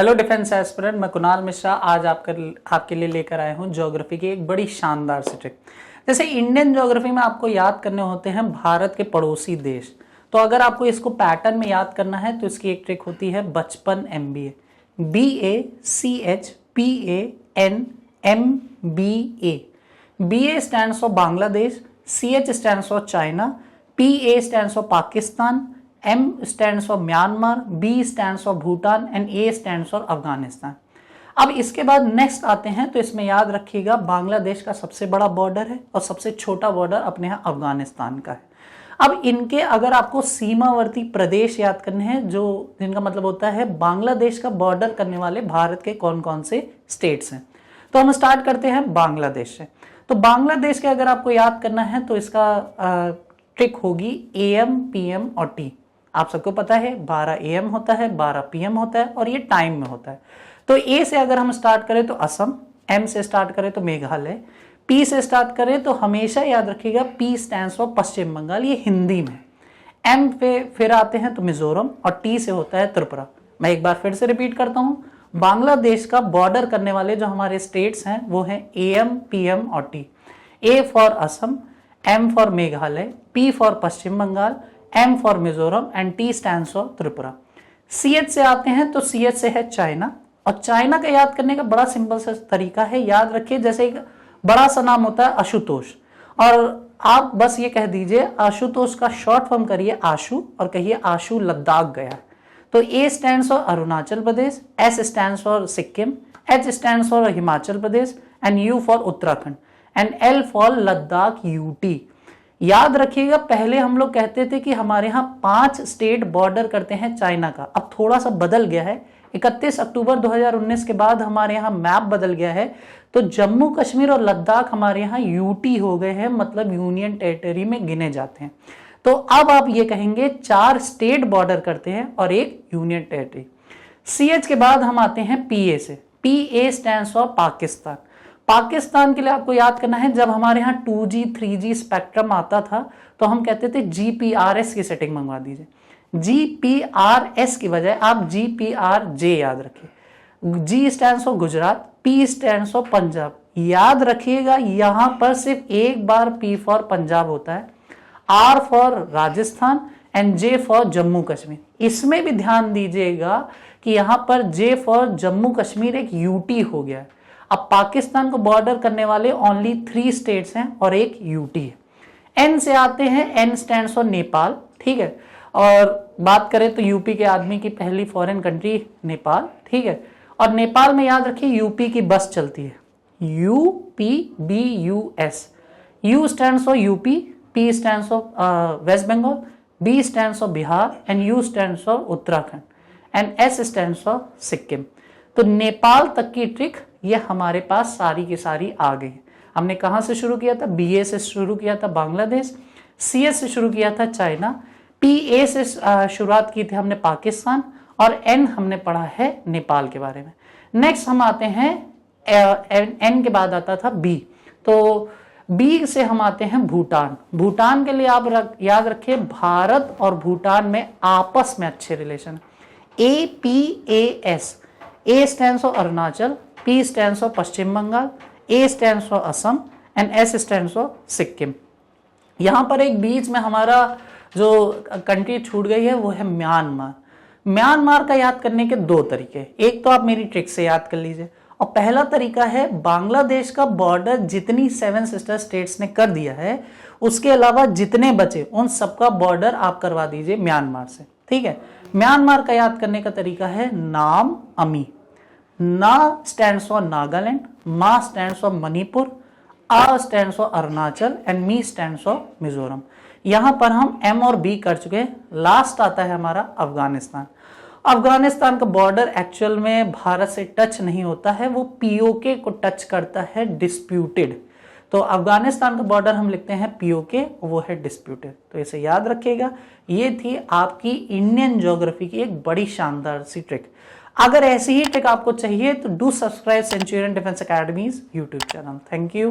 Hello defence aspirant, मैं कुणाल मिश्रा आज आपके लिए लेकर आया हूँ ज्योग्राफी की एक बड़ी शानदार सी ट्रिक। जैसे इंडियन ज्योग्राफी में आपको याद करने होते हैं भारत के पड़ोसी देश, तो अगर आपको इसको पैटर्न में याद करना है तो इसकी एक ट्रिक होती है बचपन MBA, BACHPAN MBA। BA stands for Bangladesh, CH stands for China, PA stands for Pakistan, M stands for Myanmar, B stands for Bhutan and A stands for Afghanistan. अब इसके बाद नेक्स्ट आते हैं तो इसमें याद रखिएगा बांग्लादेश का सबसे बड़ा बॉर्डर है और सबसे छोटा बॉर्डर अपने यहाँ अफगानिस्तान का है। अब इनके अगर आपको सीमावर्ती प्रदेश याद करने हैं जो जिनका मतलब होता है बांग्लादेश का बॉर्डर करने वाले भारत के कौन कौन से स्टेट्स हैं, तो हम स्टार्ट करते हैं बांग्लादेश से। तो बांग्लादेश के अगर आपको याद करना है तो इसका ट्रिक होगी AM PM और T। आप सबको पता है 12 AM होता है, 12 PM होता है और ये टाइम में होता है। तो A से अगर हम स्टार्ट करें तो असम, M से स्टार्ट करें तो मेघालय, P से स्टार्ट करें तो हमेशा याद रखिएगा P stands for Paschim Bengal, ये हिंदी में। M पे फिर आते हैं तो मिजोरम और T से होता है त्रिपुरा। मैं एक बार फिर से रिपीट करता हूँ, बांग्लादेश का बॉर्डर करने वाले जो हमारे स्टेट्स हैं वो हैं AM PM और T। A for Assam, M for Meghalaya, P for Paschim Bangal, M for Mizoram and T stands for Tripura. CH से आते हैं तो CH से है चाइना, और चाइना का याद करने का बड़ा सिंपल सा तरीका है, याद रखिए जैसे एक बड़ा सा नाम होता है आशुतोष, और आप बस ये कह दीजिए आशुतोष का शॉर्ट फॉर्म करिए आशु और कहिए आशु लद्दाख गया। तो A stands for Arunachal Pradesh, S stands for Sikkim, H stands for Himachal Pradesh and U for Uttarakhand and L for Ladakh UT। याद रखिएगा पहले हम लोग कहते थे कि हमारे यहाँ 5 स्टेट बॉर्डर करते हैं चाइना का, अब थोड़ा सा बदल गया है। 31 अक्टूबर 2019 के बाद हमारे यहाँ मैप बदल गया है, तो जम्मू कश्मीर और लद्दाख हमारे यहाँ UT हो गए हैं, मतलब यूनियन टेरिटरी में गिने जाते हैं। तो अब आप ये कहेंगे 4 स्टेट बॉर्डर करते हैं और एक यूनियन टेरिटरी। CH के बाद हम आते हैं PA से। PA stands for Pakistan. Pakistan के लिए आपको याद करना है जब हमारे यहाँ 2G 3G स्पेक्ट्रम आता था तो हम कहते थे GPRS की सेटिंग मंगवा दीजिए। GPRS की बजाय आप GPRJ याद रखिए। G stands for Gujarat, P stands for Punjab. याद रखिएगा यहां पर सिर्फ एक बार P फॉर पंजाब होता है, R for Rajasthan and J for Jammu Kashmir. इसमें भी ध्यान दीजिएगा कि यहां पर J फॉर जम्मू कश्मीर एक UT हो गया है। अब पाकिस्तान को बॉर्डर करने वाले ओनली 3 स्टेट्स हैं और एक UT है। N से आते हैं, N स्टैंड्स फॉर नेपाल, ठीक है। और बात करें तो यूपी के आदमी की पहली फॉरेन कंट्री नेपाल, ठीक है। और नेपाल में याद रखिए यूपी की बस चलती है, UPBUS। U stands for UP, P stands for West Bengal, B stands for Bihar and U stands for Uttarakhand and S stands for Sikkim. तो नेपाल तक की ट्रिक ये हमारे पास सारी की सारी आ गई। हमने कहां से शुरू किया था? BA से शुरू किया था बांग्लादेश, CS से शुरू किया था चाइना, PA से शुरुआत की थी हमने पाकिस्तान, और N हमने पढ़ा है नेपाल के बारे में। नेक्स्ट हम आते हैं N के बाद आता था B, तो B से हम आते हैं भूटान। भूटान के लिए आप याद रखिए भारत और भूटान में आपस में अच्छे relation. APAS। A stands for Arunachal, P stands for Paschim Bangal, A stands for Assam and S stands for Sikkim. यहां पर एक बीच में हमारा जो कंट्री छूट गई है वो है म्यांमार। म्यांमार का याद करने के 2 तरीके, एक तो आप मेरी ट्रिक से याद कर लीजिए, और पहला तरीका है बांग्लादेश का बॉर्डर जितनी 7 सिस्टर स्टेट्स ने कर दिया है उसके अलावा जितने बचे उन सबका बॉर्डर आप करवा दीजिए म्यांमार से, ठीक है। म्यांमार का याद करने का तरीका है नाम अमी। ना स्टैंड्स फॉर नागालैंड, मा स्टैंड्स फॉर मणिपुर, आ स्टैंड्स फॉर अरुणाचल एंड मी स्टैंड्स फॉर मिजोरम। यहां पर हम M और B कर चुके हैं। लास्ट आता है हमारा अफगानिस्तान। अफगानिस्तान का बॉर्डर एक्चुअल में भारत से टच नहीं होता है, वो POK को टच करता है, डिस्प्यूटेड। तो अफगानिस्तान का बॉर्डर हम लिखते हैं POK, वो है डिस्प्यूटेड। तो इसे याद रखिएगा। ये थी आपकी इंडियन ज्योग्राफी की एक बड़ी शानदार सी ट्रिक। अगर ऐसी ही ट्रिक आपको चाहिए तो do subscribe Centurion defence academies YouTube channel. Thank you.